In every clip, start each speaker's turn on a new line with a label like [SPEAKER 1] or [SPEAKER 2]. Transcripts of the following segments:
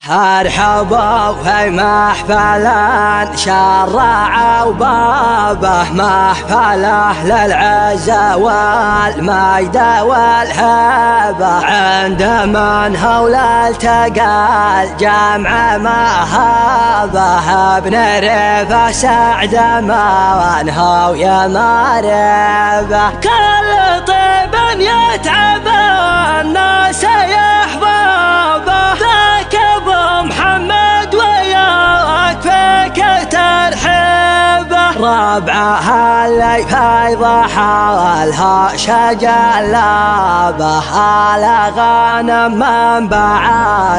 [SPEAKER 1] ارحبوا في محفلا شرعوا بابه، محفله للعزة والمجد والهبة، عند من هول التقى الجمع مهابه، ابن ريفه سعد ما هو يا مريبه، كل طيب يتعب الناس يحبابه، ذاك ابو محمد وياك فيك ترحيبه، ربعها اللي فيضح والها شجلابه، على غنم منبع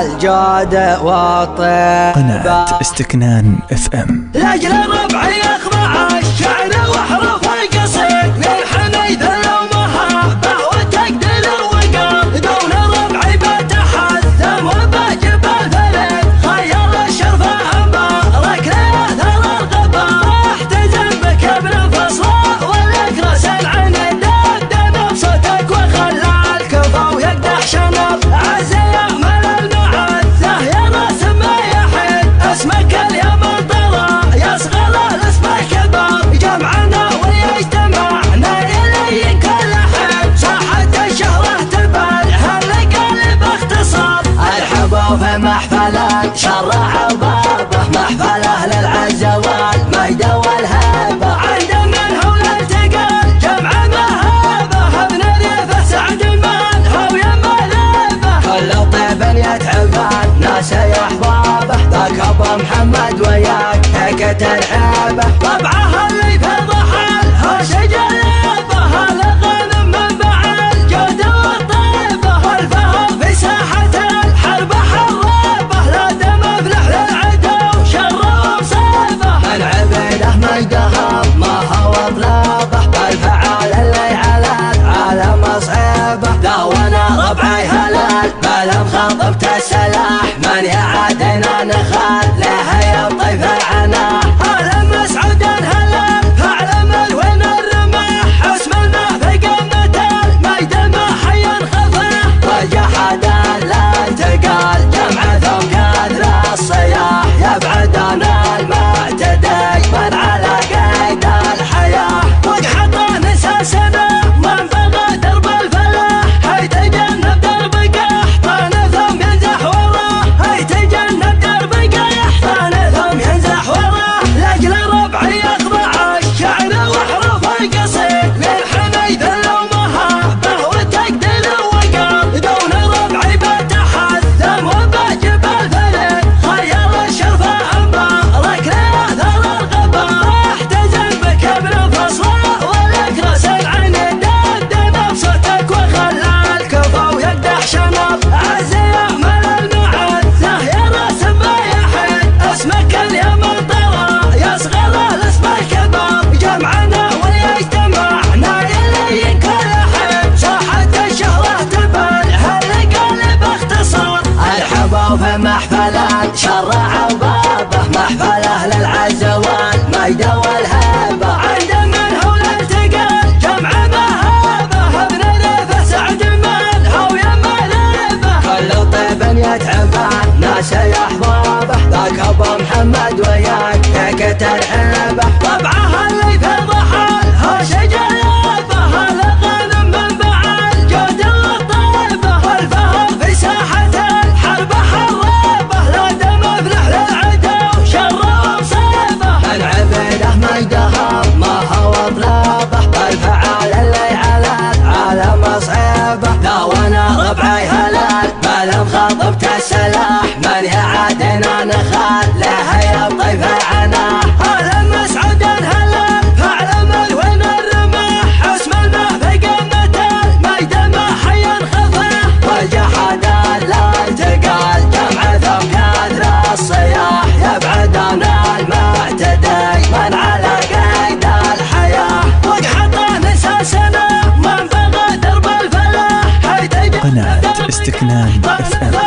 [SPEAKER 1] الجود والطيبه.
[SPEAKER 2] قناة استكنان FM.
[SPEAKER 1] لاجل الربع يخضع الشعر واحرف القصيد، من حنيذ ومهابه وتقدير الوقار، دون الربع بتحثم وبجب الفريد، خير الشرف مبارك ليثر الغبار، احتزم بك ابن فصلاء والاكرس العنيد، دنا بصوتك وخلى الكفا ويقدح شنب، عز يأمل المعزه يا راس ما يحيد، اسمك اليوم الضرى يصغر الاسم الكبار، جمعنا ويجتمعنا الي كل حين، ساحة الشهرة تبالها اللقال باختصار، ارحبوا في محفلا شرعوا بابه، محفله للعزة والمجد والهبة، عند من هو التقى الجمع مهابه، ابن ريفه سعد من هو يا مريبه، كل طيب يتعب الناس يحبابه، ذاك ابو محمد وياك هيك ترحيبه، طبعها اللي في ضحالها شجلابه، الغنم منبع الجود والطيبه، والفهد في ساحة الحرب حرابه، لا دم افلح للعدو شر ومصيبه، من عبيده مجدها ما هو طلابه، بالفعال اللي على العالم مصعبه، داونا ربعي هلال بلم خضبت السلاح، من يعادنا نخليها يطيف العناح، هلا مسعود هلال فاعلم الوين الرماح، اسم الماء في قمة المجد المحي خفاح، والجحد لا التقى الجمع ثم كثر الصياح، يبعد عن المعتدي من على قيد الحياة، وقحط نساسنا من بغى درب الفلاح، هيتجنب درب قحطان ثم ينزح وراه، هيتجنب درب قحطان ثم ينزح وراه، لاجل الربع يخضع الشعر واحرف القصيد، من حنيذ ومهابه وتقدير الوقار، دون الربع بتحثم وبجب الفريد، خير الشرف مبارك ليثر الغبار، احتزم بك ابن فصلاء والاكرس العنيد، دنا بصوتك وخلى الكفا ويقدح شنب، عز يأمل المعزه يا راس ما يحيد، اسمك اليوم الضرى يصغر الاسم الكبار، جمعنا ويجتمعنا الي كل حين، ساحة الشهرة تبالها اللقال باختصار، ارحبوا في محفلا شرعوا بابه، محفله للعزة والمجد والهبة، عند من هو التقى الجمع مهابه، ابن ريفه سعد من هو يا مريبه، كل طيب يتعب الناس يحبابه، ذاك ابو محمد وياك هيك ترحيبه، طبعها اللي في ضحالها شجلابه، الغنم منبع الجود والطيبه، والفهد في ساحة الحرب حرابه، لا دم افلح للعدو شر ومصيبه، من عبيده مجدها ما هو طلابه، بالفعال اللي على العالم مصعبه، داونا ربعي هلال بلم خضبت السلاح، من يعادنا نخليها يطيف العناح، هلا مسعود هلال فاعلم الوين الرماح، اسم الماء في قمة المجد المحي خفاح، والجحد لا التقى الجمع ثم كثر الصياح، يبعد عن المعتدي من على قيد الحياة، وقحط نساسنا من بغى درب الفلاح،
[SPEAKER 2] قناة استكنان FM.